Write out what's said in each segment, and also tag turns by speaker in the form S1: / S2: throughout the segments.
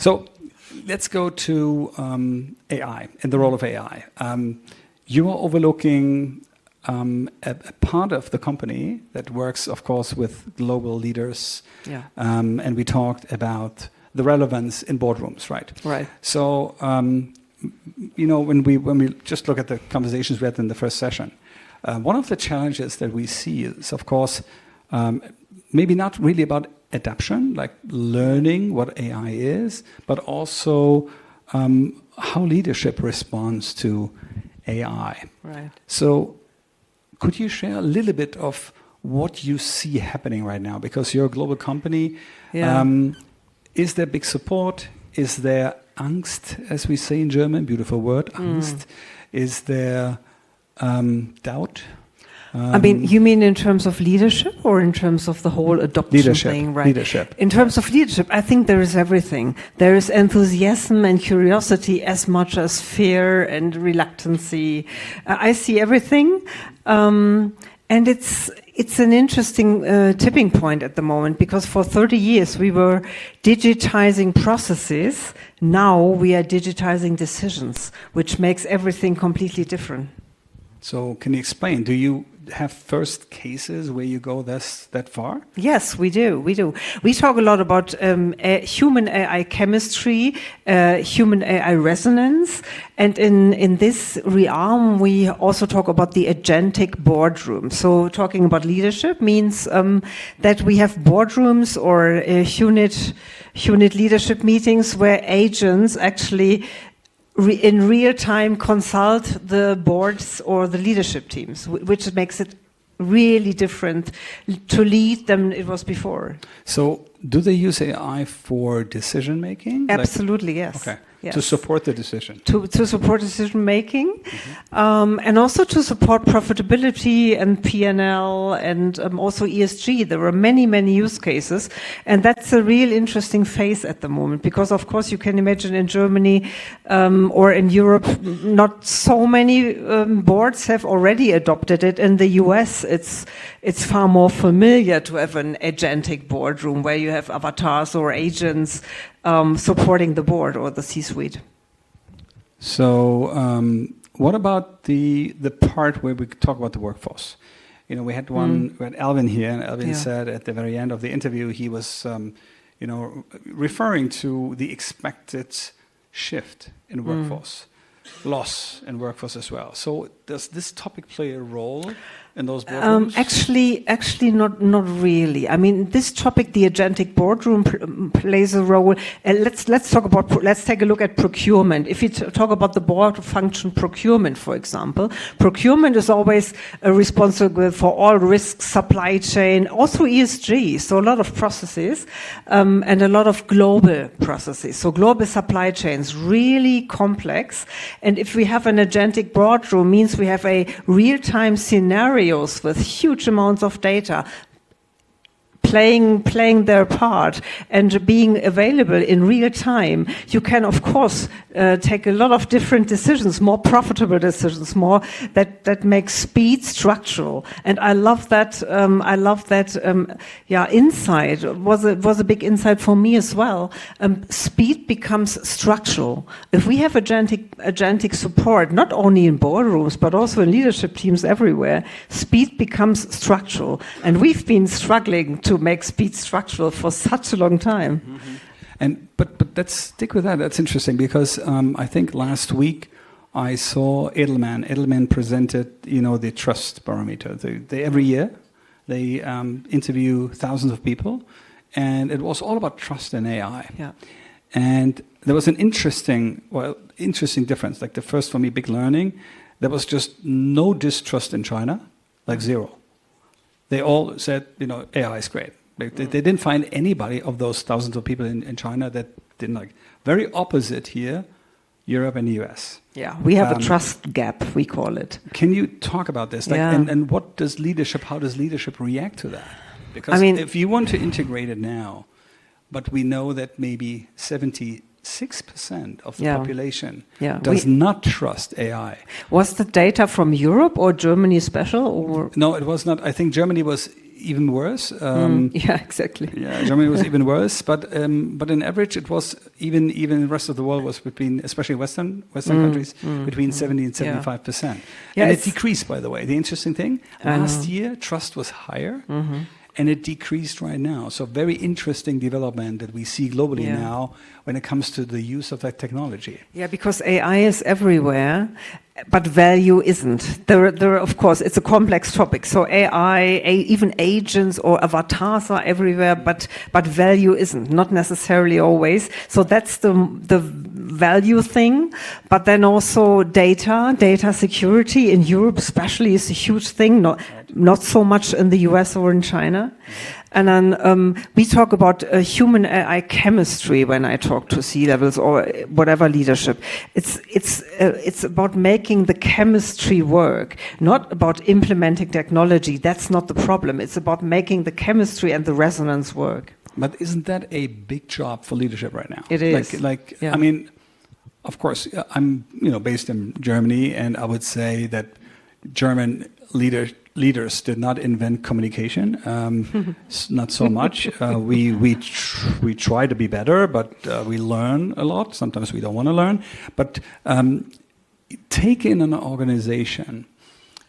S1: So let's go to AI and the role of AI. You are overlooking a part of the company that works, of course, with global leaders.
S2: Yeah.
S1: And we talked about the relevance in boardrooms, right?
S2: Right.
S1: So, when we just look at the conversations we had in the first session, one of the challenges that we see is, of course, maybe not really about adaptation, like learning what AI is, but also how leadership responds to AI.
S2: Right.
S1: So could you share a little bit of what you see happening right now? Because you're a global company.
S2: Yeah.
S1: Is there big support? Is there Angst, as we say in German? Beautiful word, Angst. Is there doubt?
S2: I mean, you mean in terms of leadership or in terms of the whole adoption thing, right?
S1: Leadership.
S2: In terms of leadership, I think there is everything. There is enthusiasm and curiosity as much as fear and reluctancy. I see everything. And it's an interesting tipping point at the moment, because for 30 years we were digitizing processes. Now we are digitizing decisions, which makes everything completely different.
S1: So can you explain? Do you have first cases where you go that far?
S2: Yes, we do. We talk a lot about human AI chemistry, human AI resonance, and in this realm, we also talk about the agentic boardroom. So talking about leadership means that we have boardrooms or unit leadership meetings where agents actually in real time consult the boards or the leadership teams, which makes it really different to lead than it was before.
S1: So do they use AI for decision making?
S2: Absolutely, yes.
S1: Okay.
S2: Yes.
S1: To support the decision.
S2: To support decision making, and also to support profitability and P&L and also ESG. There are many use cases, and that's a real interesting phase at the moment, because of course you can imagine in Germany or in Europe, not so many boards have already adopted it. In the US, it's far more familiar to have an agentic boardroom where you have avatars or agents supporting the board or the C-suite.
S1: So what about the part where we talk about the workforce? We had we had Alvin here, and Alvin said at the very end of the interview, he was referring to the expected shift in workforce, loss in workforce as well. So does this topic play a role in those boardrooms?
S2: Actually, not really. I mean, this topic, the agentic boardroom, plays a role. Let's take a look at procurement. If you talk about the board function procurement, for example, procurement is always responsible for all risks, supply chain, also ESG. So a lot of processes and a lot of global processes. So global supply chains, really complex. And if we have an agentic boardroom, means we have a real-time scenario with huge amounts of data playing their part and being available in real time. You can, of course, take a lot of different decisions, more profitable decisions, more that make speed structural. And I love that. Insight was a big insight for me as well. Speed becomes structural. If we have agentic support, not only in boardrooms but also in leadership teams everywhere, speed becomes structural. And we've been struggling to make speed structural for such a long time.
S1: And but let's stick with that. That's interesting, because I think last week I saw Edelman. Edelman presented, the trust barometer. They every year they interview thousands of people, and it was all about trust in AI.
S2: Yeah.
S1: And there was an interesting difference. Like the first for me, big learning. There was just no distrust in China, like zero. They all said, AI is great. They didn't find anybody of those thousands of people in China that didn't like. Very opposite here, Europe and the US.
S2: Yeah, we have a trust gap, we call it.
S1: Can you talk about this? And how does leadership react to that? Because if you want to integrate it now, but we know that maybe 76% of the population does not trust AI.
S2: Was the data from Europe or Germany special? Or?
S1: No, it was not. I think Germany was even worse.
S2: Yeah, exactly.
S1: Yeah, Germany was even worse. But in average, it was even the rest of the world was between, especially Western countries, between 70 and 75%.
S2: Yeah,
S1: And it decreased, by the way. The interesting thing, last year trust was higher. And it decreased right now. So very interesting development that we see globally now when it comes to the use of that technology.
S2: Yeah, because AI is everywhere, but value isn't. There are, of course, it's a complex topic. So AI, even agents or avatars are everywhere, but value isn't. Not necessarily always. So that's the value thing. But then also data security in Europe especially is a huge thing. Not so much in the US or in China. And then we talk about human AI chemistry when I talk to C-levels or whatever leadership. It's about making the chemistry work, not about implementing technology. That's not the problem. It's about making the chemistry and the resonance work.
S1: But isn't that a big job for leadership right now?
S2: It is.
S1: I mean, of course, I'm based in Germany, and I would say that German leaders did not invent communication. Not so much. We try to be better, but we learn a lot. Sometimes we don't want to learn. But take in an organization,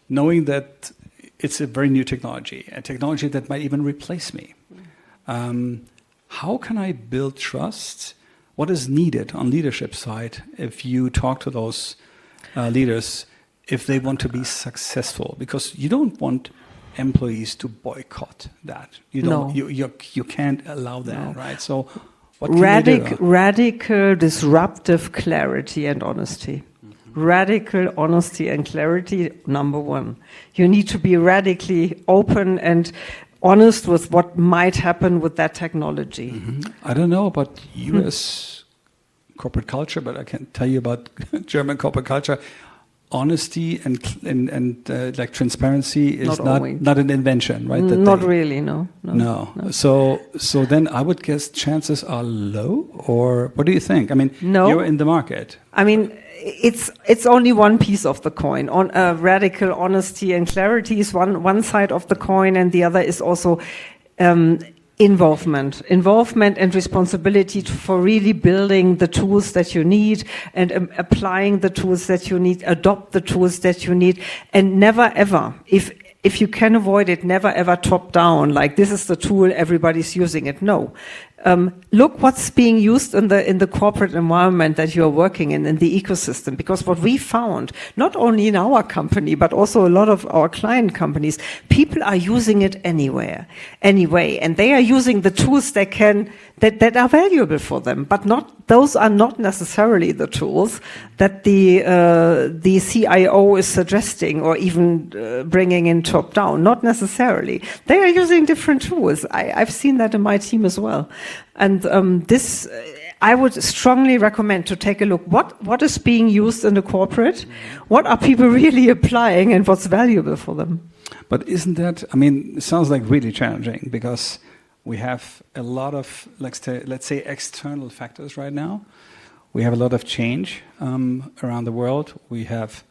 S1: knowing that it's a very new technology, a technology that might even replace me. How can I build trust? What is needed on leadership side if you talk to those leaders if they want to be successful? Because you don't want employees to boycott that. You can't allow that, right? So what can they do?
S2: Radical disruptive clarity and honesty. Radical honesty and clarity, number one. You need to be radically open and honest with what might happen with that technology.
S1: I don't know about US corporate culture, but I can tell you about German corporate culture. Honesty and like transparency is not an invention, right?
S2: Not really, no.
S1: So then I would guess chances are low, or what do you think? I mean, you're in the market.
S2: I mean, it's only one piece of the coin. On radical honesty and clarity is one side of the coin, and the other is also involvement and responsibility for really building the tools that you need and applying the tools that you need, adopt the tools that you need, and never ever, if you can avoid it, never ever top down, like this is the tool, everybody's using it. No. Look what's being used in the corporate environment that you're working in the ecosystem. Because what we found, not only in our company, but also a lot of our client companies, people are using it anyway, and they are using the tools that are valuable for them. But those are not necessarily the tools that the CIO is suggesting or even bringing in top down. Not necessarily. They are using different tools. I've seen that in my team as well. And this, I would strongly recommend to take a look. What is being used in the corporate? What are people really applying, and what's valuable for them?
S1: But isn't that? I mean, it sounds like really challenging because we have a lot of, let's say, external factors right now. We have a lot of change around the world. We have,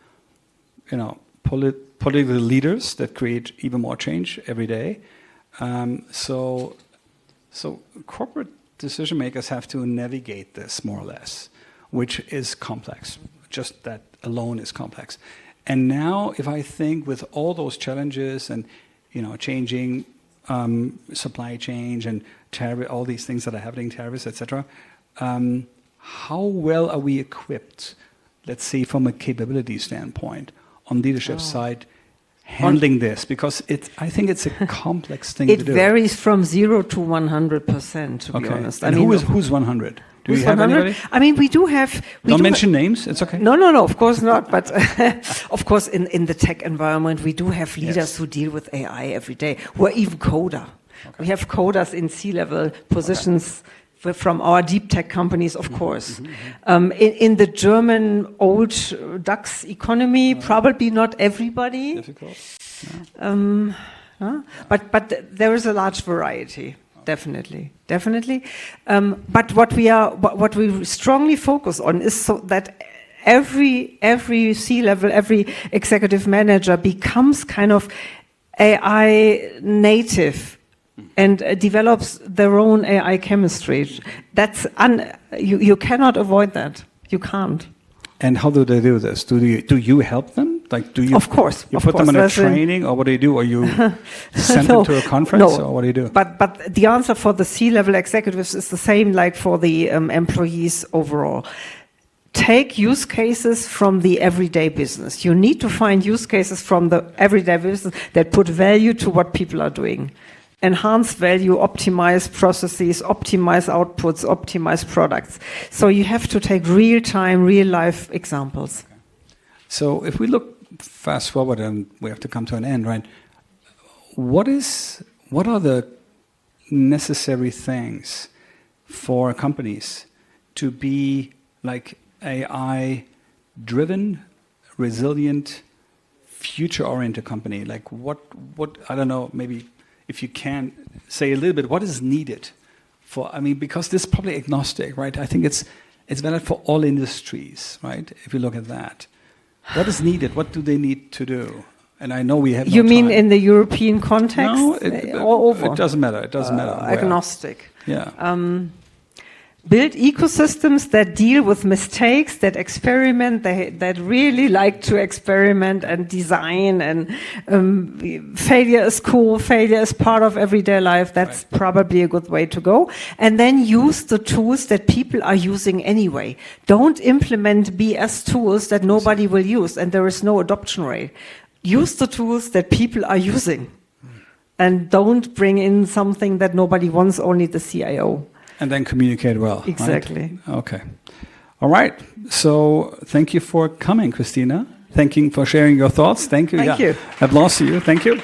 S1: political leaders that create even more change every day. So corporate decision makers have to navigate this more or less, which is complex. Just that alone is complex. And now, if I think with all those challenges and changing supply chain and tariff, all these things that are happening, tariffs, etc., how well are we equipped? Let's say from a capability standpoint on leadership side. Handling this, because I think it's a complex thing to do.
S2: It varies from 0 to 100%, to be honest.
S1: And who's 100? Do we have anybody?
S2: I mean, we do have...
S1: Don't mention names, it's okay.
S2: No, of course not. But of course, in the tech environment, we do have leaders who deal with AI every day, who are even coder. Okay. We have coders in C-level positions from our deep tech companies, of course. In the German old DAX economy, probably not everybody.
S1: Difficult.
S2: But there is a large variety, definitely. But what we strongly focus on is so that every C-level, every executive manager becomes kind of AI native and develops their own AI chemistry. That's you cannot avoid that. You can't.
S1: And how do they do this? Do you help them? Like, do you?
S2: Of course.
S1: You put them in a training, or what do you do? Or you send them to a conference, or what do you do?
S2: But the answer for the C-level executives is the same like for the employees overall. Take use cases from the everyday business. You need to find use cases from the everyday business that put value to what people are doing. Enhance value, optimize processes, optimize outputs, optimize products. So you have to take real-time, real-life examples.
S1: Okay. So if we look fast forward, and we have to come to an end, right? What are the necessary things for companies to be like AI-driven, resilient, future-oriented company? Like what I don't know, maybe if you can say a little bit, what is needed for, I mean, because this is probably agnostic, right? I think it's valid for all industries, right? If you look at that. What is needed? What do they need to do? And I know we have
S2: You
S1: no
S2: mean
S1: time.
S2: in the European context?
S1: No,
S2: all over?
S1: It doesn't matter. It doesn't matter.
S2: Agnostic.
S1: Yeah.
S2: Build ecosystems that deal with mistakes, that experiment, that really like to experiment and design, and failure is cool, failure is part of everyday life. That's probably a good way to go. And then use the tools that people are using anyway. Don't implement BS tools that nobody will use and there is no adoption rate. Use the tools that people are using. And don't bring in something that nobody wants, only the CIO.
S1: And then communicate well.
S2: Exactly.
S1: Right? Okay. All right. So thank you for coming, Christina. Thank you for sharing your thoughts. Thank you.
S2: Thank you.
S1: Applause to you. Thank you.